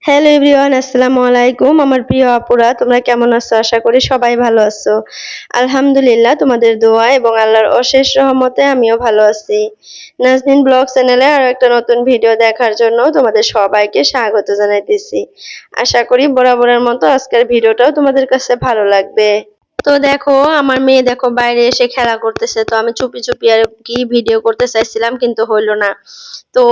Hello everyone, আসসালামু আলাইকুম। আমার প্রিয় আপুরা, তোমরা কেমন আছো? আশা করি সবাই ভালো আছো। আলহামদুলিল্লাহ, তোমাদের দোয়া এবং আল্লাহর অশেষ রহমতে আমিও ভালো আছি। নাজনীন ব্লগ চ্যানেলে আরো একটা নতুন ভিডিও দেখার জন্য তোমাদের সবাইকে স্বাগত জানাইতেছি। আশা করি বরাবরের মতো আজকের ভিডিওটাও তোমাদের কাছে ভালো লাগবে। তো দেখো, আমার মেয়ে দেখো বাইরে এসে খেলা করতেছে। তো আমি চুপি চুপি আর কি ভিডিও করতে চাইছিলাম, কিন্তু হইলো না। তো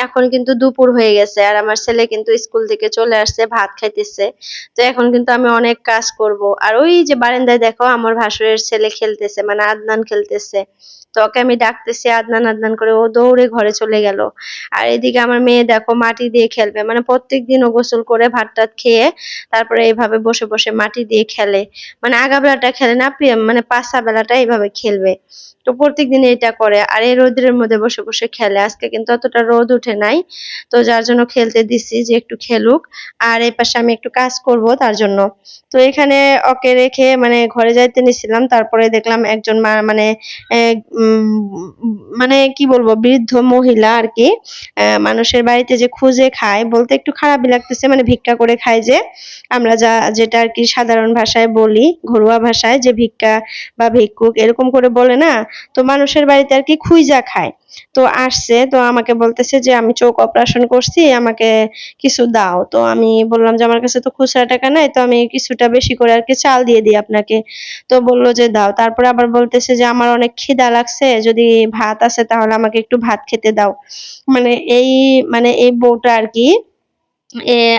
এখন কিন্তু দুপুর হয়ে গেছে, আর আমার ছেলে কিন্তু স্কুল থেকে চলে আসছে, ভাত খাইতেছে। তো এখন কিন্তু আমি অনেক কাজ করব। আর ওই যে বারান্দায় দেখো আমার ভাসুরের ছেলে খেলতেছে, মানে আদনান খেলতেছে। তো ওকে আমি ডাকতেছি আদনান আদনান করে, ও দৌড়ে ঘরে চলে গেল। আর এদিকে আমার মেয়ে দেখো মাটি দিয়ে খেলবে, মানে প্রত্যেক দিন ও গোসল করে ভাত টাত খেয়ে তারপরে এইভাবে বসে বসে মাটি দিয়ে খেলে। মানে আগা বেলাটা খেলে না, মানে পাশা বেলাটা এইভাবে খেলবে। তো প্রত্যেকদিন এটা করে, আর এই রোদের মধ্যে বসে বসে খেলে। আজকে কিন্তু অতটা রোদ উঠে নাই, তো যার জন্য খেলতে দিছি যে একটু খেলুক। আর এই পাশে আমি একটু কাজ করব তার জন্য। তো এখানে ওকে রেখে মানে ঘরে যাইতে নিছিলাম, তারপরে দেখলাম একজন মানে মানে কি বলবো, বৃদ্ধ মহিলা আর কি, মানুষের বাড়িতে যে খুঁজে খায়, বলতে একটু খারাপই লাগতেছে, মানে ভিক্ষা করে খায় যে, আমরা যেটা আর কি সাধারণ ভাষায় বলি, ঘরোয়া ভাষায় যে ভিক্ষা বা ভিক্ষুক এরকম করে বলে না। তো মানুষের বাড়িতে আর কি খুইজা খায়। তো আসছে, তো আমাকে বলতেছে যে আমি চোখ অপারেশন করছি, আমাকে কিছু দাও। তো আমি বললাম যে আমার কাছে তো খুচরা টাকা নাই, তো আমি কিছুটা বেশি করে আর কি চাল দিয়ে দিই আপনাকে। তো বলল যে দাও। তারপরে আবার বলতেছে যে আমার অনেক খিদা লাগছে, যদি ভাত আছে তাহলে আমাকে একটু ভাত খেতে দাও। মানে এই মানে এই বউটা আর কি,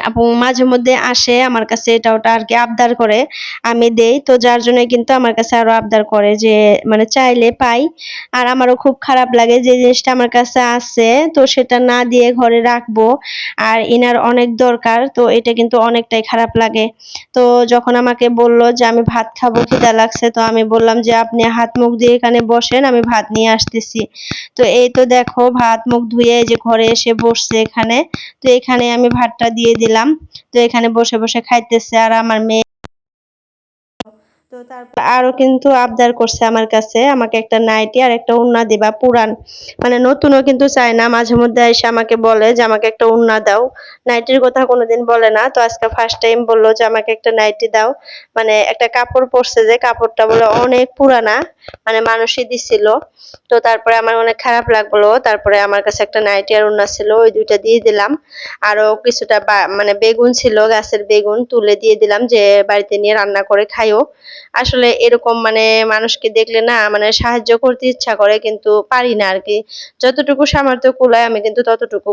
আপু মাঝে মধ্যে আসে আমার কাছে, এটা ওটা আর কি আবদার করে, আমি দেই। তো যার জন্য কিন্তু আমার কাছে আরো আবদার করে যে মানে চাইলে পাই। আর আমারও খুব খারাপ লাগে যে জিনিসটা আমার কাছে আছে, তো সেটা না দিয়ে ঘরে রাখবো। আর ইনার অনেক দরকার, তো এটা কিন্তু অনেকটাই খারাপ লাগে। তো যখন আমাকে বলল যে আমি ভাত খাবো, খিদা লাগছে, তো আমি বললাম যে আপনি হাত মুখ দিয়ে এখানে বসেন, আমি ভাত নিয়ে আসতেছি। তো এই তো দেখো ভাত মুখ ধুয়ে এই যে ঘরে এসে বসছে এখানে। তো এখানে আমি ভাতটা দিয়ে দিলাম। তো এখানে বসে বসে খাইতেছে। আর আমার মেয়ে তো তারপর আরো কিন্তু আবদার করছে আমার কাছে, আমাকে একটা নাইটি আর একটা ওড়না দিবা পুরান, মানে নতুনও কিন্তু চায় না। মাঝে মধ্যে এসে আমাকে বলে যে আমাকে একটা ওড়না দাও, নাইটির কথা কোনোদিন বলে না। তো আজকে ফার্স্ট টাইম বললো যে আমাকে একটা নাইটি দাও। মানে একটা কাপড় পরছে, যে কাপড়টা বলে অনেক পুরানা, মানে মানুষই দিছিল। তো তারপরে আমার অনেক খারাপ লাগলো। তারপরে আমার কাছে একটা নাইটি আর ওড়না ছিল, ওই দুইটা দিয়ে দিলাম। আরো কিছুটা মানে বেগুন ছিল, গাছের বেগুন তুলে দিয়ে দিলাম যে বাড়িতে নিয়ে রান্না করে খাইও। আসলে এরকম মানে মানুষকে দেখলে না, মানে সাহায্য করতে ইচ্ছা করে, কিন্তু পারি না আর কি। যতটুকু সামর্থ্য কুলায় আমি কিন্তু ততটুকু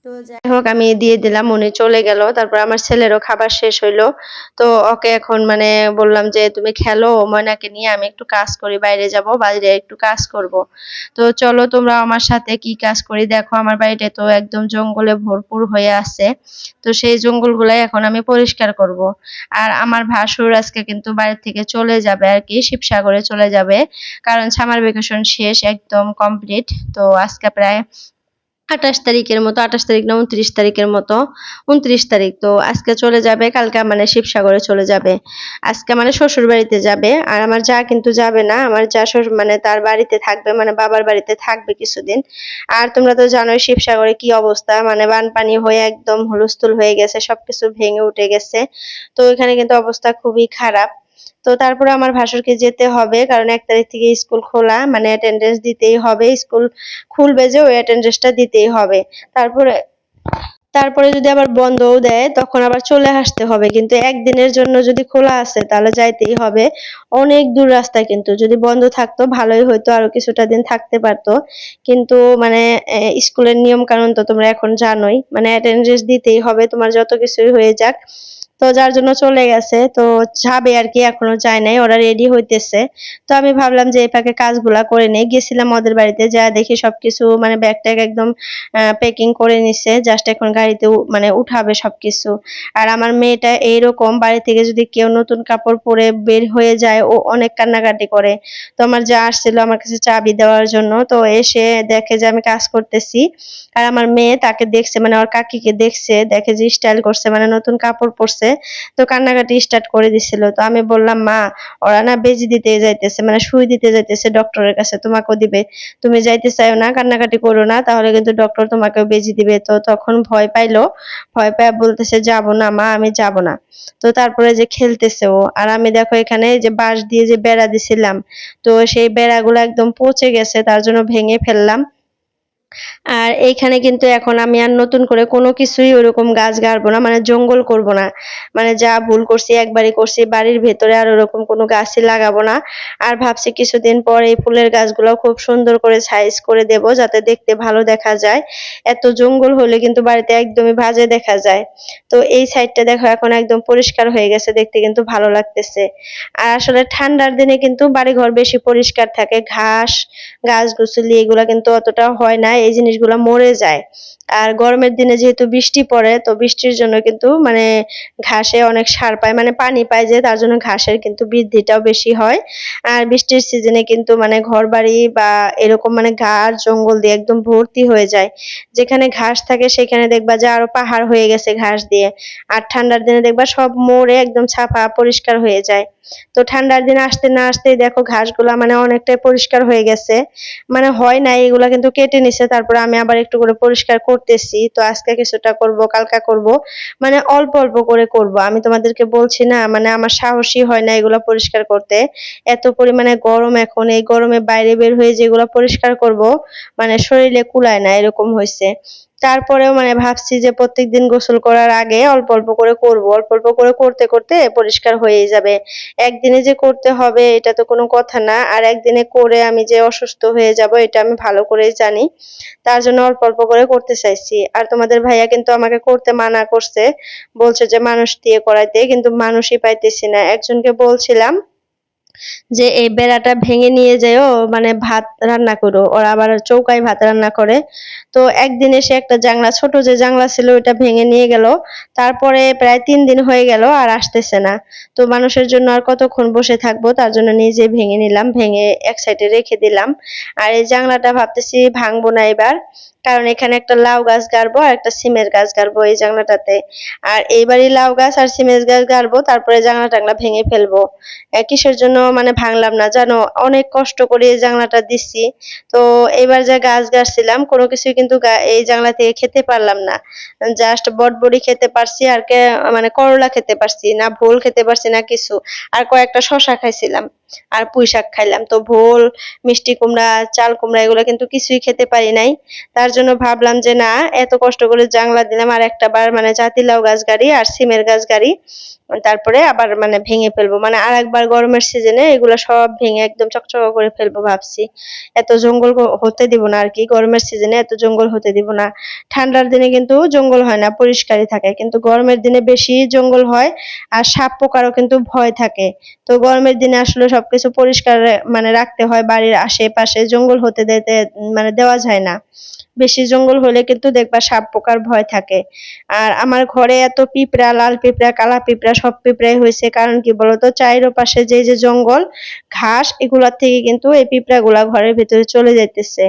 তো যাই হোক আমি দিয়ে দিলাম, উনি চলে গেল। তারপর আমার ছেলেরও খাবার শেষ হইলো। তো ওকে এখন মানে বললাম যে তুমি খেলো, ময়নাকে নিয়ে আমি একটু কাজ করি, বাইরে যাব, বাইরে একটু কাজ করব। তো চলো তোমরা আমার সাথে কি কাজ করি দেখো। আমার বাড়িটা তো একদম জঙ্গলে ভরপুর হয়ে আছে। তো সেই জঙ্গলগুলাই এখন আমি পরিষ্কার করব। আর আমার ভাসুর আজকে কিন্তু বাড়ি থেকে চলে যাবে আর কি, শিবসাগরে চলে যাবে। কারণ সামার ভ্যাকেশন শেষ, একদম কমপ্লিট। তো আজকে প্রায় 28 তারিখের মতো, 28 তারিখ না 29 তারিখের মতো, 29 তারিখ। তো আজকে চলে যাবে, কালকে মানে শিবসাগরে চলে যাবে। আজকে মানে শ্বশুর বাড়িতে যাবে। আর আমার যা কিন্তু যাবে না, আমার যা মানে তার বাড়িতে থাকবে, মানে বাবার বাড়িতে থাকবে কিছুদিন। আর তোমরা তো জানোই শিবসাগরে কি অবস্থা, মানে বানপানি হয়ে একদম হুলস্থুল হয়ে গেছে, সবকিছু ভেঙে উঠে গেছে। তো এখানে কিন্তু অবস্থা খুবই খারাপ। তো তারপরে আমার ভাসুরকে যেতে হবে, কারণ 1 তারিখ থেকে স্কুল খোলা, মানে অ্যাটেন্ডেন্স দিতেই হবে। স্কুল খুলবে যে ওই অ্যাটেন্ডেন্সটা দিতেই হবে। তারপরে তারপরে যদি আবার বন্ধও দেয় তখন আবার চলে আসতে হবে, কিন্তু একদিনের জন্য যদি খোলা আছে তাহলে যাইতেই হবে। অনেক দূর রাস্তা, কিন্তু যদি বন্ধ থাকতো ভালোই হইতো, আরো কিছুটা দিন থাকতে পারতো। কিন্তু মানে স্কুলের নিয়ম কানুন তো তোমরা এখন জানোই, মানে অ্যাটেন্ডেন্স দিতেই হবে তোমার যত কিছুই হয়ে যাক। তো যার জন্য চলে গেছে, তো যাবে আর কি, এখনো যায় নাই, ওরা রেডি হইতেছে। তো আমি ভাবলাম যে এই ফাঁকে কাজগুলা করে নেই। গেছিলাম ওদের বাড়িতে, যা দেখি সবকিছু মানে ব্যাগ ট্যাগ একদম প্যাকিং করে নিছে, জাস্ট এখন গাড়িতে মানে উঠাবে সবকিছু। আর আমার মেয়েটা এইরকম, বাড়ি থেকে যদি কেউ নতুন কাপড় পরে বের হয়ে যায় ও অনেক কান্নাকাটি করে। তো আমার যা আসছিল আমার কাছে চাবি দেওয়ার জন্য, তো এসে দেখে যে আমি কাজ করতেছি। আর আমার মেয়ে তাকে দেখছে, মানে ওর কাকিকে দেখছে, দেখে যে স্টাইল করছে, মানে নতুন কাপড় পরছে। তো কান্নাকাটি স্টার্ট করে দিছিল। তো আমি বললাম, মা ওরা না বেজি দিতে যাইতেছে, মানে সুই দিতে যাইতেছে ডক্টরের কাছে, তোমাকেও দিবে, তুমি যাইতে চাইও না, কান্নাকাটি করো না, তাহলে কিন্তু ডক্টর তোমাকেও বেজি দিবে। তো তখন ভয় পাইলো, ভয় পায় বলতেছে যাব না মা, আমি যাব না। তো তারপরে যে খেলতেছে ও, আর আমি দেখো এখানে যে বাঁশ দিয়ে যে বেড়া দিছিলাম, তো সেই বেড়াগুলো একদম পচে গেছে, তার জন্য ভেঙে ফেললাম। আর এইখানে কিন্তু এখন আমি আর নতুন করে কোনো কিছুই ওরকম গাছ গাড়বো না, মানে জঙ্গল করব না। মানে যা ভুল করছি একবারই করছি, বাড়ির ভেতরে আর ওরকম কোনো গাছই লাগাবো না। আর ভাবছি কিছুদিন পর এই ফুলের গাছগুলো খুব সুন্দর করে সাইজ করে দেব, যাতে দেখতে ভালো দেখা যায়। এত জঙ্গল হলে কিন্তু বাড়িতে একদমই বাজে দেখা যায়। তো এই সাইডটা দেখো এখন একদম পরিষ্কার হয়ে গেছে, দেখতে কিন্তু ভালো লাগতেছে। আর আসলে ঠান্ডার দিনে কিন্তু বাড়িঘর বেশি পরিষ্কার থাকে, ঘাস গাছগুছালি এগুলা কিন্তু অতটা হয় না, এই জিনিসগুলা মরে যায়। আর গরমের দিনে যেহেতু বৃষ্টি পড়ে, তো বৃষ্টির জন্য কিন্তু মানে ঘাসে অনেক সার পায়, মানে পানি পায় যে, তার জন্য ঘাসের কিন্তু বৃদ্ধিটাও বেশি হয়। আর বৃষ্টির সিজনে কিন্তু মানে ঘরবাড়ি বা এরকম মানে গাছ জঙ্গল দিয়ে একদম ভর্তি হয়ে যায়। যেখানে ঘাস থাকে সেখানে দেখবা যে আরো পাহাড় হয়ে গেছে ঘাস দিয়ে। আর ঠান্ডার দিনে দেখবা সব মরে একদম সাফা পরিষ্কার হয়ে যায়। তো ঠান্ডার দিন আসতে না আসতেই দেখো ঘাসগুলা মানে অনেকটাই পরিষ্কার হয়ে গেছে। মানে হয় নাই, এগুলা কিন্তু কেটে নিছে, তারপরে আমি আবার একটু করে পরিষ্কার করতেছি। তো আজকে কিছুটা করব, কালকা করব, মানে অল্প অল্প করে করব। আমি তোমাদেরকে বলছি না, মানে আমার সাহসই হয় না এগুলা পরিষ্কার করতে। এত পরিমাণে গরম এখন, এই গরমে বাইরে বের হয়ে যেগুলা পরিষ্কার করব, মানে শরীরে কুলায় না, এরকম হয়েছে। তারপরেও মানে ভাবছি যে প্রত্যেকদিন গোসল করার আগে অল্প অল্প করে করব, অল্প অল্প করে করতে করতে পরিষ্কার হয়েই যাবে। একদিনে যে করতে হবে এটা তো কোনো কথা না, আর একদিনে করে আমি যে অসুস্থ হয়ে যাব এটা আমি ভালো করেই জানি। তার জন্য অল্প অল্প করে করতে চাইছি। আর তোমাদের ভাইয়া কিন্তু আমাকে করতে মানা করছে, বলছে যে মানুষ দিয়ে করাইতে, কিন্তু মানুষই পাইতেছি না। একজনকে বলছিলাম যে এই বেড়াটা ভেঙে নিয়ে যেও, মানে ভাত রান্না করো, ওরা আবার চৌকায় ভাত রান্না করে। তো একদিন এসে একটা জাংলা, ছোট যে জাংলা ছিল ওইটা ভেঙে নিয়ে গেল। তারপরে প্রায় ৩ দিন হয়ে গেল আর আসতেছে না। তো মানুষের জন্য আর কতক্ষণ বসে থাকবো, তার জন্য নিজে ভেঙে নিলাম, ভেঙে এক সাইডে রেখে দিলাম। আর এই জাংলাটা ভাবতেছি ভাঙবো না এবার, কারণ এখানে একটা লাউ গাছ গাড়বো আর একটা সিমের গাছ গাড়বো এই জাংলাটাতে। আর এইবারই লাউ গাছ আর সিমের গাছ গাড়বো, তারপরে জাংলা টাংলা ভেঙে ফেলবো। কিসের জন্য মানে ভাঙলাম না জানো, অনেক কষ্ট করে এই জাংলাটা দিচ্ছি। তো এবার যা গাছ গাছছিলাম কোনো কিছুই কিন্তু এই জাংলা থেকে খেতে পারলাম না। জাস্ট বটবড়ি খেতে পারছি, আর মানে করলা খেতে পারছি না, ভোল খেতে পারছি না কিছু। আর কয়েকটা শশা খাইছিলাম, আর পুঁই শাক খাইলাম। তো ভোল, মিষ্টি কুমড়া, চাল কুমড়া এগুলো কিন্তু কিছুই খেতে পারি নাই। তার জন্য ভাবলাম যে না, এত কষ্ট করে জাংলা দিলাম, আর একটা বার মানে জাতিলাউ গাছ গাড়ি আর সিমের গাছ গাড়ি, তারপরে আবার মানে ভেঙে ফেলবো, মানে আরেকবার গরমের সিজনে এগুলো সব ভেঙে একদম চকচকা করে ফেলবো ভাবছি। এত জঙ্গল হতে দিব না আর কি, গরমের সিজনে এত জঙ্গল হতে দিব না। ঠান্ডার দিনে কিন্তু জঙ্গল হয় না, পরিষ্কারই থাকে, কিন্তু গরমের দিনে বেশি জঙ্গল হয়। আর সাপ পোকারও কিন্তু ভয় থাকে। তো গরমের দিনে আসলে সবকিছু পরিষ্কার মানে রাখতে হয়, বাড়ির আশেপাশে জঙ্গল হতে দিতে মানে দেওয়া যায় না। বেশি জঙ্গল হলে কিন্তু দেখবা সাপ পোকার ভয় থাকে। আর আমার ঘরে এত পিঁপড়া, লাল পিঁপড়া, কালা পিঁপড়া, সব পিঁপড়াই হয়েছে, কারণ কি বলতো, চারিপাশে যে জঙ্গল, ঘাস, এগুলার থেকে কিন্তু এই পিঁপড়াগুলা ঘরের ভিতরে চলে যাইতেছে।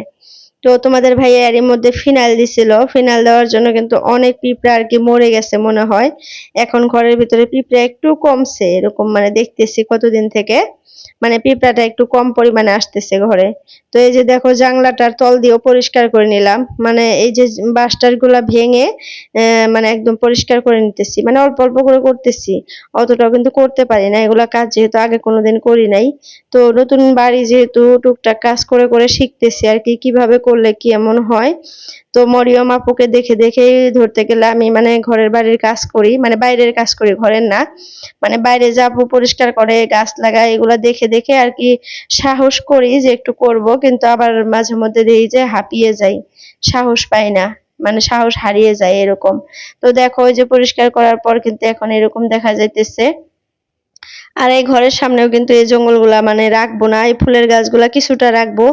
তো তোমাদের ভাইয়া এরই মধ্যে ফিনাইল দিছিল, ফিনাইল দেওয়ার জন্য কিন্তু অনেক পিঁপড়া আর কি মরে গেছে মনে হয়। এখন ঘরের ভিতরে পিঁপড়া একটু কমছে, এরকম মানে দেখতেছি কতদিন থেকে, মানে পিঁপড়াটা একটু কম পরিমাণে আসতেছে ঘরে। তো এই যে দেখো জাংলাটার তল দিয়েও পরিষ্কার করে নিলাম, মানে এই যে বাঁশটার গুলা ভেঙে মানে একদম পরিষ্কার করে নিতেছি, মানে অল্প অল্প করে করতেছি, অতটাও কিন্তু করতে পারি না, এগুলা কাজ যেহেতু আগে কোনোদিন করি নাই। তো নতুন বাড়ি যেহেতু টুকটাক কাজ করে করে শিখতেছি আর কি, কিভাবে করলে কি এমন হয়। তো মরিয়ম আপুকে দেখে দেখেই ধরতে গেলে আমি মানে ঘরের বাড়ির কাজ করি, মানে বাইরের কাজ করি, ঘরের না। মানে বাইরে যে আপু পরিষ্কার করে, গাছ লাগায়, এগুলা দেখে দেখে আর কি সাহস করি যে একটু করব, কিন্তু আবার মাঝে মধ্যে দেখি যে হাঁপিয়ে যাই, সাহস পাই না, মানে সাহস হারিয়ে যায় এরকম। তো দেখো ওই যে পরিষ্কার করার পর কিন্তু এখন এরকম দেখা যাইতেছে। আর এই ঘরের সামনেও কিন্তু এই জঙ্গলগুলা মানে রাখবো না, এই ফুলের গাছগুলা কিছুটা রাখবো,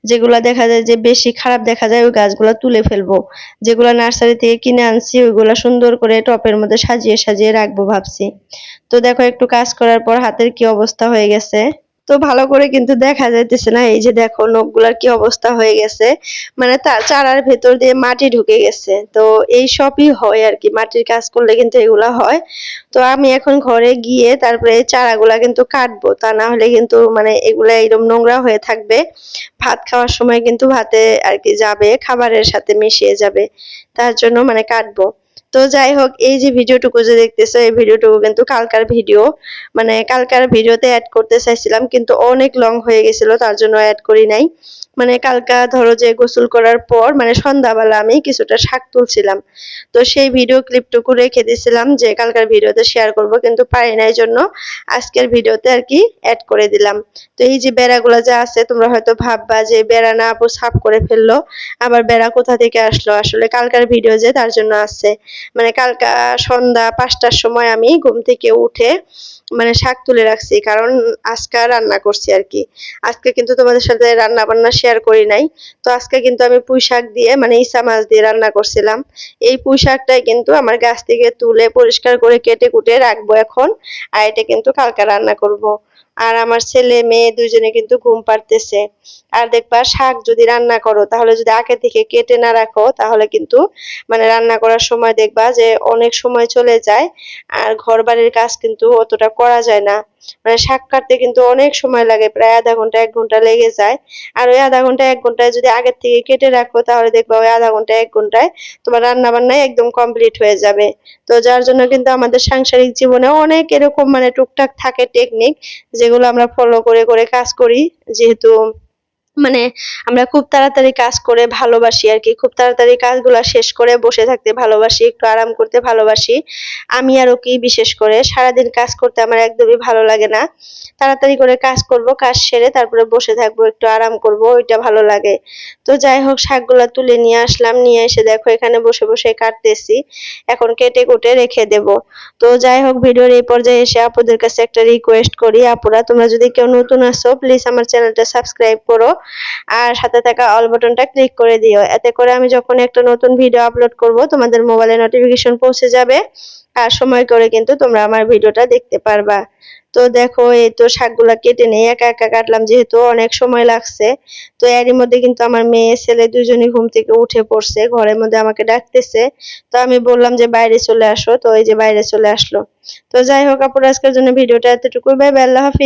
যেগুলা দেখা যায় যে বেশি খারাপ দেখা যায় ওই গাছগুলা তুলে ফেলবো। যেগুলা নার্সারি থেকে কিনে আনছি ওইগুলা সুন্দর করে টপের মধ্যে সাজিয়ে সাজিয়ে রাখবো ভাবছি। তো দেখো একটু কাজ করার পর হাতের কি অবস্থা হয়ে গেছে। তো ভালো করে কিন্তু দেখা যাইতেছে না। এই যে দেখো নখগুলার কি অবস্থা হয়ে গেছে। মানে চারার ভেতর দিয়ে মাটি ঢুকে গেছে। তো এই সবই হয় আরকি। মাটির কাজ করলে কিন্তু এগুলা হয়। তো আমি এখন ঘরে গিয়ে তারপরে এই চারাগুলা কিন্তু কাটবো। তা না হলে কিন্তু মানে এগুলা এরকম নোংরা হয়ে থাকবে। ভাত খাওয়ার সময় কিন্তু ভাতে আরকি যাবে, খাবারের সাথে মিশিয়ে যাবে। তার জন্য মানে কাটবো। তো যাই হোক, এই যে ভিডিওটুকু যে দেখতেছো, এই ভিডিওটুকু কিন্তু কালকার ভিডিও। মানে কালকার ভিডিওতে এড করতে চাইছিলাম কিন্তু অনেক লং হয়ে গেছিল, তার জন্য এড করি নাই। মানে কালকা ধরো যে গোসল করার পর মানে সন্ধ্যাবেলা আমি কিছুটা শাক তুলছিলাম। তো সেই ভিডিও ক্লিপটুকু রেখে দিয়েছিলাম যে কালকার ভিডিওতে শেয়ার করব, কিন্তু পারি নাই জন্য আজকের ভিডিওতে আর কি অ্যাড করে দিলাম। তো এই যে বেড়াগুলো যা আছে তোমরা হয়তো ভাববা যে বেড়া না আপু সাফ করে ফেললো, আবার বেড়া কোথা থেকে আসলো। আসলে কালকার ভিডিও যে তার জন্য আসছে। মানে কালকা সন্ধ্যা ৫টার সময় আমি ঘুম থেকে উঠে মানে শাক তুলে রাখছি, কারণ আজকে রান্না করছি আর কি। আজকে কিন্তু তোমাদের সাথে রান্না বান্না শেয়ার করি নাই। তো আজকে কিন্তু আমি পুঁই শাক দিয়ে মানে ইসা মাছ দিয়ে রান্না করছিলাম। এই পুঁই শাকটাই কিন্তু আমার গাছ থেকে তুলে পরিষ্কার করে কেটে কুটে রাখবো এখন। আর এটা কিন্তু কালকে রান্না করব। আর আমার ছেলে মেয়ে দুজনে কিন্তু ঘুম পাড়তেছে। আর দেখবা শাক যদি রান্না করো তাহলে যদি আগে থেকে কেটে না রাখো তাহলে কিন্তু মানে রান্না করার সময় দেখবা যে অনেক সময় চলে যায়। আর ঘর বাড়ির কাজ কিন্তু অতটা করা যায় না। মানে শাক কাটতে কিন্তু অনেক সময় লাগে, প্রায় আধা ঘন্টা ১ ঘন্টা লেগে যায়। আর ওই আধা ঘন্টা ১ ঘন্টায় যদি আগের থেকে কেটে রাখো তাহলে দেখবা ওই আধা ঘন্টা ১ ঘন্টায় তোমার রান্না বান্নাই একদম কমপ্লিট হয়ে যাবে। তো যার জন্য কিন্তু আমাদের সাংসারিক জীবনে অনেক এরকম মানে টুকটাক থাকে টেকনিক, যেগুলো আমরা ফলো করে করে কাজ করি। যেহেতু মানে আমরা খুব তাড়াতাড়ি কাজ করে ভালোবাসি আরকি। খুব তাড়াতাড়ি কাজগুলা শেষ করে বসে থাকতে ভালোবাসি, একটু আরাম করতে ভালোবাসি। আমি আর ও কি বিশেষ করে সারাদিন কাজ করতে আমার একদমই ভালো লাগে না। তাড়াতাড়ি করে কাজ করব, কাজ সেরে তারপরে বসে থাকবো, একটু আরাম করব, ওইটা ভালো লাগে। তো যাই হোক শাকগুলা তুলে নিয়ে আসলাম, নিয়ে এসে দেখো এখানে বসে বসে কাটতেছি। এখন কেটে কুটে রেখে দেব। তো যাই হোক, ভিডিওর এই পর্যায়ে এসে আপুদের কাছে একটা রিকোয়েস্ট করি, আপুরা তোমরা যদি কেউ নতুন আসো প্লিজ আমার চ্যানেলটা সাবস্ক্রাইব করো। আর সাথে থাকা অল বাটনটা ক্লিক করে দিও। এতে করে আমি যখন একটা নতুন ভিডিও আপলোড করব তোমাদের মোবাইলে নোটিফিকেশন পৌঁছে যাবে। আর সময় করে কিন্তু তোমরা আমার ভিডিওটা দেখতে পারবা। তো দেখো এই তো শাকগুলা কেটে নেই, একা একা কাটলাম যেহেতু অনেক সময় লাগছে। তো এরই মধ্যে কিন্তু আমার মেয়ে ছেলে দুজনই ঘুম থেকে উঠে পড়ছে, ঘরের মধ্যে আমাকে ডাকতেছে। তো আমি বললাম যে বাইরে চলে আসো, তো এই যে বাইরে চলে আসলো। তো যাই হোক আপুরা, আজকের জন্য ভিডিওটা এতটুকুই। বাই বাই, আল্লাহ হাফিজ।